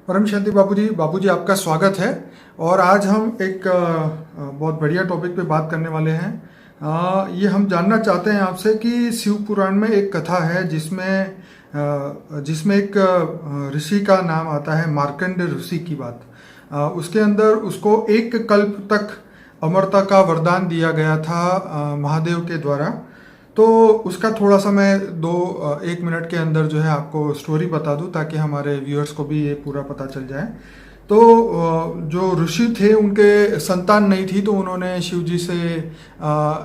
परम शांति बाबूजी आपका स्वागत है। और आज हम एक बहुत बढ़िया टॉपिक पे बात करने वाले हैं। ये हम जानना चाहते हैं आपसे कि शिव पुराण में एक कथा है जिसमें एक ऋषि का नाम आता है, मार्कंड ऋषि की बात। उसके अंदर उसको एक कल्प तक अमरता का वरदान दिया गया था महादेव के द्वारा। तो उसका थोड़ा सा मैं एक मिनट के अंदर जो है आपको स्टोरी बता दूं ताकि हमारे व्यूअर्स को भी ये पूरा पता चल जाए। तो जो ऋषि थे उनके संतान नहीं थी, तो उन्होंने शिव जी से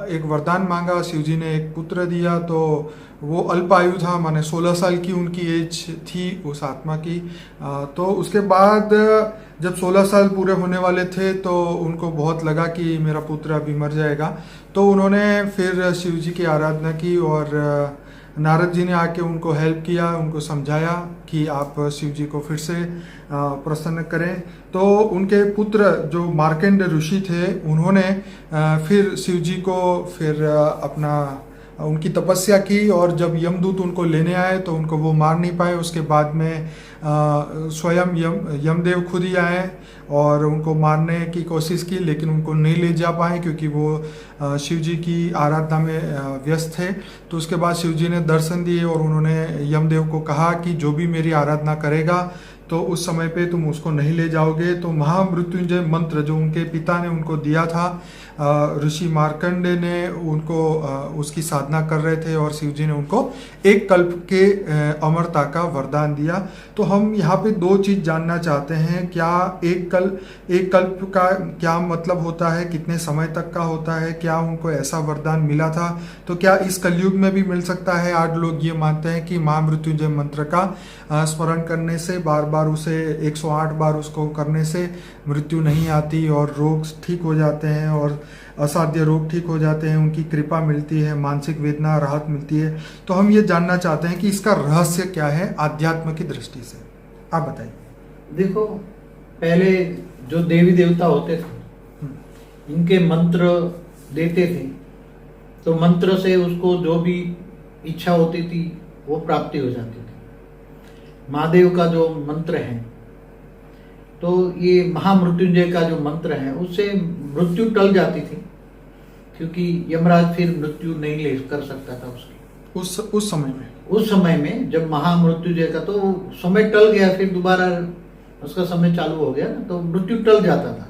एक वरदान मांगा। शिव जी ने एक पुत्र दिया। तो वो अल्प आयु था, माने 16 साल की उनकी एज थी उस आत्मा की। तो उसके बाद जब 16 साल पूरे होने वाले थे तो उनको बहुत लगा कि मेरा पुत्र अभी मर जाएगा। तो उन्होंने फिर शिव जी की आराधना की और नारद जी ने आके उनको हेल्प किया, उनको समझाया कि आप शिव जी को फिर से प्रसन्न करें। तो उनके पुत्र जो मार्कंड ऋषि थे उन्होंने फिर शिव जी को फिर उनकी तपस्या की, और जब यमदूत उनको लेने आए तो उनको वो मार नहीं पाए। उसके बाद में स्वयं यमदेव खुद ही आए और उनको मारने की कोशिश की, लेकिन उनको नहीं ले जा पाए क्योंकि वो शिव जी की आराधना में व्यस्त थे। तो उसके बाद शिव जी ने दर्शन दिए और उन्होंने यमदेव को कहा कि जो भी मेरी आराधना करेगा तो उस समय पे तुम उसको नहीं ले जाओगे। तो महामृत्युंजय मंत्र जो उनके पिता ने उनको दिया था, ऋषि मार्कंडे ने उनको उसकी साधना कर रहे थे और शिव जी ने उनको एक कल्प के अमरता का वरदान दिया। तो हम यहाँ पे दो चीज जानना चाहते हैं। क्या एक कल्प का क्या मतलब होता है, कितने समय तक का होता है, क्या उनको ऐसा वरदान मिला था, तो क्या इस कलयुग में भी मिल सकता है। आज लोग ये मानते हैं कि महामृत्युंजय मंत्र का स्मरण करने से, बार बार उसे 108 बार उसको करने से मृत्यु नहीं आती और रोग ठीक हो जाते हैं और असाध्य रोग ठीक हो जाते हैं, उनकी कृपा मिलती है, मानसिक वेदना राहत मिलती है। तो हम ये जानना चाहते हैं कि इसका रहस्य क्या है आध्यात्म की दृष्टि से, आप बताइए। देखो, पहले जो देवी देवता होते थे इनके मंत्र देते थे, तो मंत्र से उसको जो भी इच्छा होती थी वो प्राप्ति हो जाती थी। महादेव का जो मंत्र है, तो ये महामृत्युंजय का जो मंत्र है, उससे मृत्यु टल जाती थी, क्योंकि यमराज फिर मृत्यु नहीं ले कर सकता था उसकी उस समय में जब महामृत्युंजय का तो समय टल गया, फिर दोबारा उसका समय चालू हो गया ना, तो मृत्यु टल जाता था।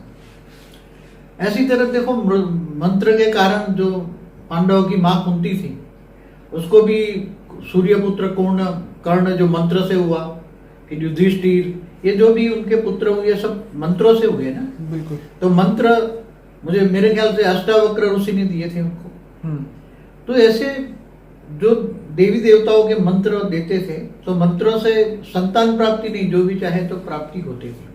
ऐसी तरह देखो, मंत्र के कारण जो पांडवों की मां कुंती थी, उसको भी सूर्यपुत्र कर्ण जो मंत्र से हुआ कि युधिष्ठिर, ये जो भी उनके पुत्र हुए सब मंत्रों से हुए ना। बिल्कुल। तो मंत्र मेरे ख्याल से अष्टावक्र ऋषि ने दिए थे उनको। तो ऐसे जो देवी देवताओं के मंत्र देते थे, तो मंत्रों से संतान प्राप्ति नहीं, जो भी चाहे तो प्राप्ति होती थी।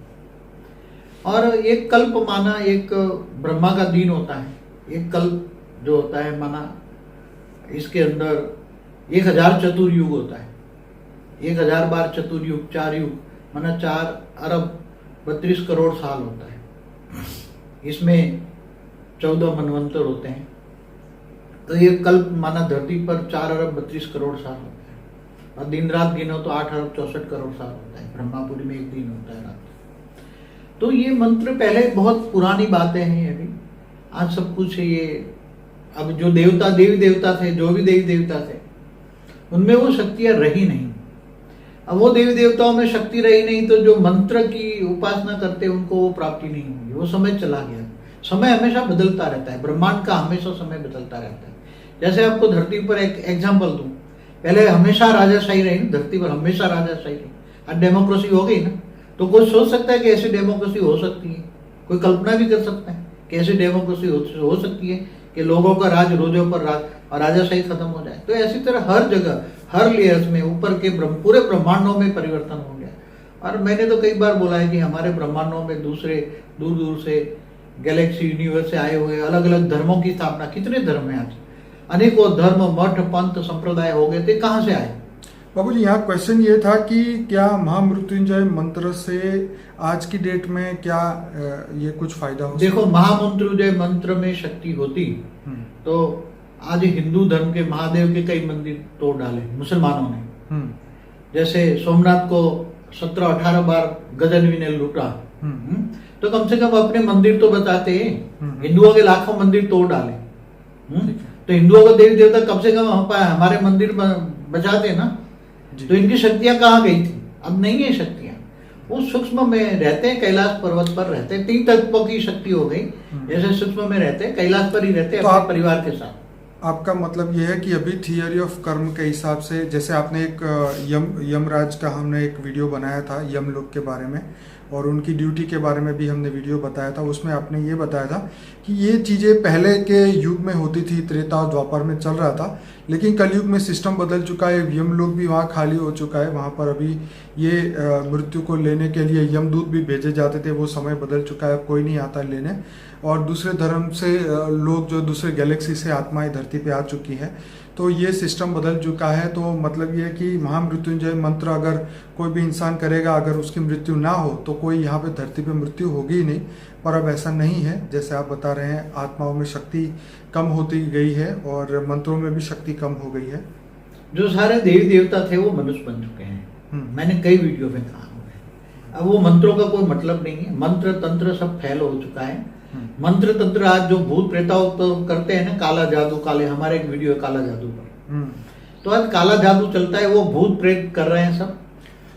और एक कल्प माना एक ब्रह्मा का दिन होता है। एक कल्प जो होता है माना, इसके अंदर 1000 चतुर्युग होता है। 1000 बार चतुर्युग, 4 युग माना 4 अरब 32 करोड़ साल होता है। इसमें 14 मनवंतर होते हैं। तो ये कल्प माना धरती पर 4 अरब 32 करोड़ साल होता है, और दिन रात गिनो तो 8 अरब 64 करोड़ साल होता है। ब्रह्मापुरी में एक दिन होता है रात। तो ये मंत्र पहले बहुत पुरानी बातें हैं। अभी आज सब कुछ ये, अब जो देवी देवता थे, जो भी देवी देवता थे, उनमें वो शक्तियां रही नहीं। अब वो देवी देवताओं में शक्ति रही नहीं, तो जो मंत्र की उपासना करते उनको वो प्राप्ति नहीं होगी। वो समय चला गया। समय हमेशा बदलता रहता है, ब्रह्मांड का हमेशा समय बदलता रहता है। जैसे आपको धरती पर एक एग्जाम्पल दूं, पहले हमेशा राजाशाही रही धरती पर, हमेशा राजाशाही रही। आज डेमोक्रेसी हो गई ना, तो कोई सोच सकता है कि ऐसी डेमोक्रेसी हो सकती है? कोई कल्पना भी कर सकता है कि ऐसी डेमोक्रेसी हो सकती है कि लोगों का राज रोजों पर राज और राजाशाही खत्म हो जाए। तो ऐसी तरह हर जगह, हर लेयर्स में, ऊपर के पूरे ब्रह्मांडों में परिवर्तन हो गया। और मैंने तो कई बार बोला है कि हमारे ब्रह्मांडों में दूसरे दूर दूर से गैलेक्सी, यूनिवर्स से आए हुए अलग अलग धर्मों की स्थापना, कितने धर्म है आज, अनेकों धर्म, मठ, पंथ, संप्रदाय हो गए थे। कहाँ से आए बाबूजी? यहाँ क्वेश्चन ये था कि क्या महामृत्युंजय मंत्र से आज की डेट में क्या ये कुछ फायदा हो? देखो, महामृत्युंजय मंत्र में शक्ति होती तो आज हिंदू धर्म के महादेव के कई मंदिर तोड़ डाले मुसलमानों ने। जैसे सोमनाथ को 17-18 बार गजनवी ने लूटा, तो कम से कम अपने मंदिर तो बचाते हैं। हिंदुओं के लाखों मंदिर तोड़ डाले, तो हिंदुओं का देवी देवता कम से कम हमारे मंदिर बचाते ना। तो इनकी शक्तियां कहाँ गई थी? अब नहीं है शक्तियां, वो सूक्ष्म में रहते हैं, कैलाश पर्वत पर रहते हैं। 3 तत्वों की शक्ति हो गई, जैसे सूक्ष्म में रहते हैं, कैलाश पर ही रहते हैं, अपने परिवार के साथ। आपका मतलब ये है कि अभी थियरी ऑफ कर्म के हिसाब से, जैसे आपने एक यमराज का हमने एक वीडियो बनाया था, यमलोक के बारे में, और उनकी ड्यूटी के बारे में भी हमने वीडियो बताया था। उसमें आपने ये बताया था कि ये चीज़ें पहले के युग में होती थी, त्रेता और द्वापर में चल रहा था, लेकिन कलयुग में सिस्टम बदल चुका है, यमलोक भी वहाँ खाली हो चुका है। वहाँ पर अभी ये मृत्यु को लेने के लिए यमदूत भी भेजे जाते थे, वो समय बदल चुका है, अब कोई नहीं आता लेने। और दूसरे धर्म से लोग जो दूसरे गैलेक्सी से आत्माएं धरती पे आ चुकी है, तो ये सिस्टम बदल चुका है। तो मतलब ये है कि महामृत्युंजय मंत्र अगर कोई भी इंसान करेगा, अगर उसकी मृत्यु ना हो तो कोई यहाँ पे धरती पे मृत्यु होगी ही नहीं। पर अब ऐसा नहीं है, जैसे आप बता रहे हैं, आत्माओं में शक्ति कम होती गई है और मंत्रों में भी शक्ति कम हो गई है। जो सारे देवी देवता थे वो मनुष्य बन चुके हैं, मैंने कई वीडियो में कहा हुआ है। अब वो मंत्रों का कोई मतलब नहीं है, मंत्र तंत्र सब फैल हो चुका है। मंत्र तंत्र आज जो भूत प्रेताओं तो करते हैं ना, काला जादू, काले, हमारे एक वीडियो है काला जादू पर, तो आज काला जादू चलता है, वो भूत प्रेत कर रहे हैं सब।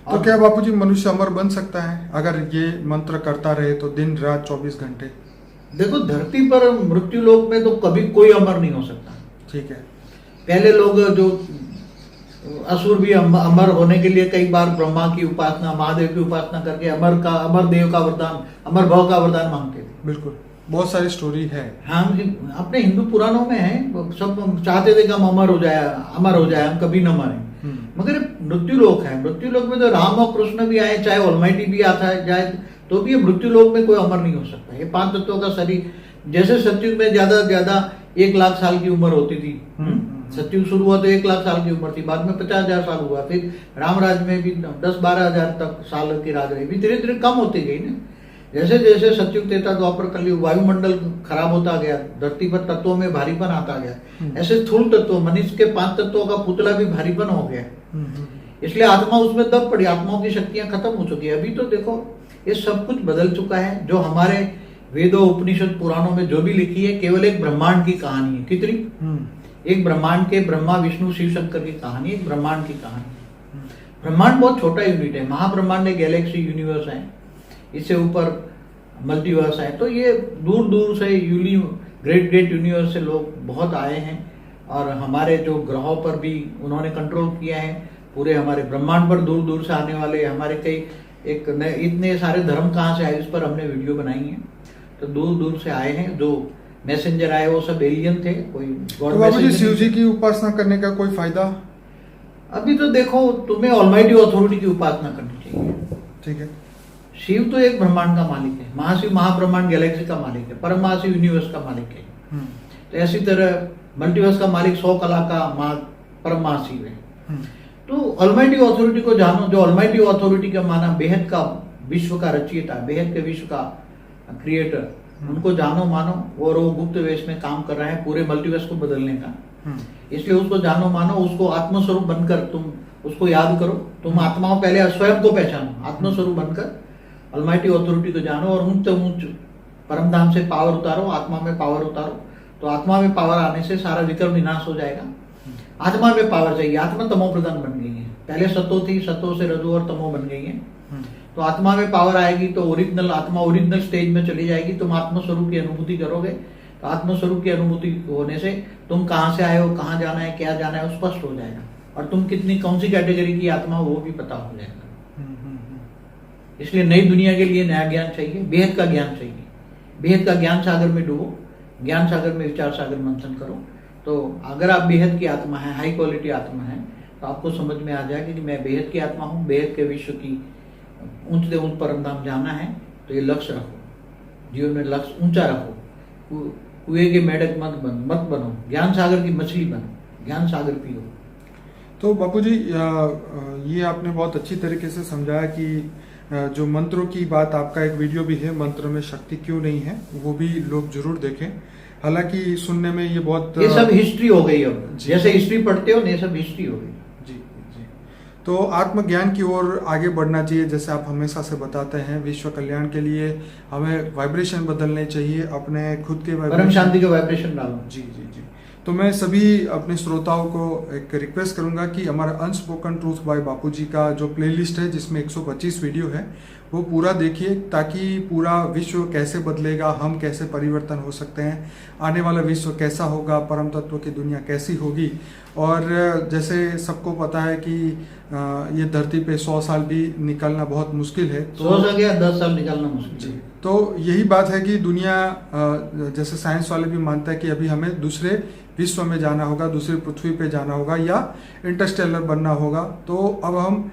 तो क्या बापूजी मनुष्य अमर बन सकता है अगर ये मंत्र करता रहे तो, दिन रात 24 घंटे? देखो, धरती पर मृत्यु लोक में तो कभी कोई अमर नहीं हो सकता। ठीक है। पहले लोग जो असुर भी अमर होने के लिए कई बार ब्रह्मा की उपासना, महादेव की उपासना करके अमर देव का वरदान, अमर भव का वरदान मांगते थे। बिल्कुल, बहुत सारी स्टोरी है। हाँ, अपने हिंदू पुराणों में है, सब चाहते थे कि हम अमर हो जाए, हम कभी न मरें। मगर मृत्यु लोक है, मृत्यु लोक में तो राम और कृष्ण भी आए, चाहे ऑलमाइटी भी आता है जाए, तो भी ये मृत्यु लोक में कोई अमर नहीं हो सकता। ये 5 तत्वों का शरीर, जैसे सतयुग में ज्यादा से ज्यादा 1 लाख साल की उम्र होती थी, सतयुग शुरू हुआ तो 1 लाख साल की उम्र थी, बाद में 50,000 साल हुआ, फिर रामराज में भी 10-12 हजार तक साल की राज रही, भी धीरे धीरे कम होती गई ना। जैसे जैसे सतयुग, त्रेता, द्वापर, कलयुग, वायुमंडल खराब होता गया, धरती पर तत्वों में भारीपन आता गया, ऐसे स्थूल तत्व, मनुष्य के 5 तत्वों का पुतला भी भारीपन हो गया, इसलिए आत्मा उसमें दब पड़ी, आत्माओं की शक्तियां खत्म हो चुकी है। अभी तो देखो ये सब कुछ बदल चुका है। जो हमारे वेदों, उपनिषद, पुराणों में जो भी लिखी है, केवल एक ब्रह्मांड की कहानी है। कितनी? एक ब्रह्मांड के ब्रह्मा, विष्णु, शिव शंकर की कहानी, एक ब्रह्मांड की कहानी। ब्रह्मांड बहुत छोटा यूनिट है, महाब्रह्मांड एक गैलेक्सी, यूनिवर्स है, इससे ऊपर मल्टीवर्स है। तो ये दूर दूर से ग्रेट यूनिवर्स से लोग बहुत आए हैं, और हमारे जो ग्रहों पर भी उन्होंने कंट्रोल किया है। पूरे हमारे ब्रह्मांड पर दूर दूर से आने वाले हमारे कई इतने सारे धर्म कहाँ से आए, इस पर हमने वीडियो बनाई है। तो दूर दूर से आए हैं, जो मैसेंजर आए वो सब एलियन थे, कोई गॉड। तो बाबूजी शिव जी की उपासना करने का कोई फायदा? अभी तो देखो, तुम्हें ऑलमाइटी अथॉरिटी की उपासना करनी चाहिए। ठीक है। शिव तो एक ब्रह्मांड का मालिक है, महाशिव महाब्रह्मांड गैलेक्सी का मालिक है, परम महाशिव यूनिवर्स का मालिक है। तो ऐसी तरह मल्टीवर्स का मालिक 100 कला का परम महाशिव है। तो ऑलमाइटी अथॉरिटी को जानो। जो ऑलमाइटी अथॉरिटी का माना बेहद का विश्व का रचयिता, बेहद के विश्व का क्रिएटर, उनको जानो मानो, और वो गुप्त वेश में काम कर रहे हैं पूरे मल्टीवर्स को बदलने का। इसलिए उसको जानो मानो, उसको आत्मस्वरूप बनकर तुम उसको याद करो। तुम आत्माओं पहले स्वयं को पहचानो, आत्मस्वरूप बनकर ऑलमाइटी अथॉरिटी को जानो, और ऊंच परम धाम से पावर उतारो, आत्मा में पावर उतारो। तो आत्मा में पावर आने से सारा विकर्म विनाश हो जाएगा। आत्मा में पावर चाहिए। आत्मा तमो प्रधान बन गई है, पहले सतो थी, सतो से रजो और तमो बन गई है। तो आत्मा में पावर आएगी तो ओरिजिनल आत्मा ओरिजिनल स्टेज में चली जाएगी, तुम आत्मस्वरूप की अनुभूति करोगे। तो आत्मस्वरूप की अनुभूति होने से तुम कहाँ से आए हो, कहाँ जाना है, क्या जाना है, स्पष्ट हो जाएगा, और तुम कौन सी कैटेगरी की आत्मा हो वो भी पता हो जाएगा। इसलिए नई दुनिया के लिए नया ज्ञान चाहिए, बेहद का ज्ञान चाहिए। बेहद का ज्ञान सागर में डूबो, ज्ञान सागर में विचार सागर मंथन करो। तो अगर आप बेहद की आत्मा है, हाई क्वालिटी आत्मा है, तो आपको समझ में आ जाएगा कि मैं बेहद की आत्मा हूँ, बेहद के विश्व की ऊंच से ऊंच परम धाम जाना है। तो ये लक्ष्य रखो, जीवन में लक्ष्य ऊंचा रखो। कुएं के मेढक मत बनो, ज्ञान सागर की मछली बनो, ज्ञान सागर पियो। तो बापूजी ये आपने बहुत अच्छी तरीके से समझाया कि जो मंत्रों की बात, आपका एक वीडियो भी है, मंत्र में शक्ति क्यों नहीं है, वो भी लोग जरूर देखें। हालांकि सुनने में ये बहुत, ये सब हिस्ट्री हो गई। अब जैसे हिस्ट्री पढ़ते हो, ये सब हिस्ट्री हो गई। जी जी। तो आत्मज्ञान की ओर आगे बढ़ना चाहिए, जैसे आप हमेशा से बताते हैं। विश्व कल्याण के लिए हमें वाइब्रेशन बदलने चाहिए, अपने खुद के परम शांति के वाइब्रेशन डालो। जी जी जी। तो मैं सभी अपने श्रोताओं को एक रिक्वेस्ट करूंगा कि हमारा अनस्पोकन ट्रूथ बाय बापूजी का जो प्लेलिस्ट है, जिसमें 125 वीडियो है, वो पूरा देखिए, ताकि पूरा विश्व कैसे बदलेगा, हम कैसे परिवर्तन हो सकते हैं, आने वाला विश्व कैसा होगा, परम तत्व की दुनिया कैसी होगी। और जैसे सबको पता है कि ये धरती पे 100 साल भी निकलना बहुत मुश्किल है। 100 साल या 10 साल निकालना मुश्किल जी। है। तो यही बात है कि दुनिया, जैसे साइंस वाले भी मानते हैं कि अभी हमें दूसरे विश्व में जाना होगा, दूसरी पृथ्वी पे जाना होगा या इंटरस्टेलर बनना होगा। तो अब हम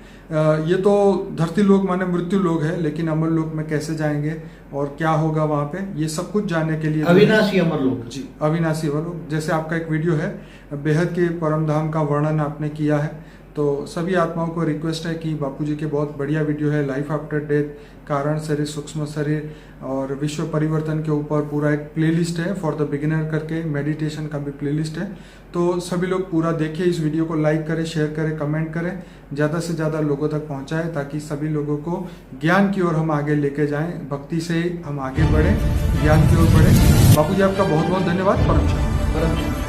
ये तो धरती लोक माने मृत्यु लोक है, लेकिन अमर लोक में कैसे जाएंगे और क्या होगा वहाँ पे, ये सब कुछ जानने के लिए अविनाशी अमर लोक। जी, अविनाशी अमर लोक। जैसे आपका एक वीडियो है, बेहद के परम धाम का वर्णन आपने किया है। तो सभी आत्माओं को रिक्वेस्ट है कि बापूजी के बहुत बढ़िया वीडियो है, लाइफ आफ्टर डेथ, कारण शरीर, सूक्ष्म शरीर और विश्व परिवर्तन के ऊपर पूरा एक प्लेलिस्ट है फॉर द बिगिनर करके, मेडिटेशन का भी प्लेलिस्ट है। तो सभी लोग पूरा देखिए, इस वीडियो को लाइक करें, शेयर करें, कमेंट करें, ज़्यादा से ज़्यादा लोगों तक पहुंचाएं, ताकि सभी लोगों को ज्ञान की ओर हम आगे लेके जाएं, भक्ति से हम आगे बढ़ें, ज्ञान की ओर बढ़ें। बापूजी आपका बहुत बहुत धन्यवाद। परम शांति।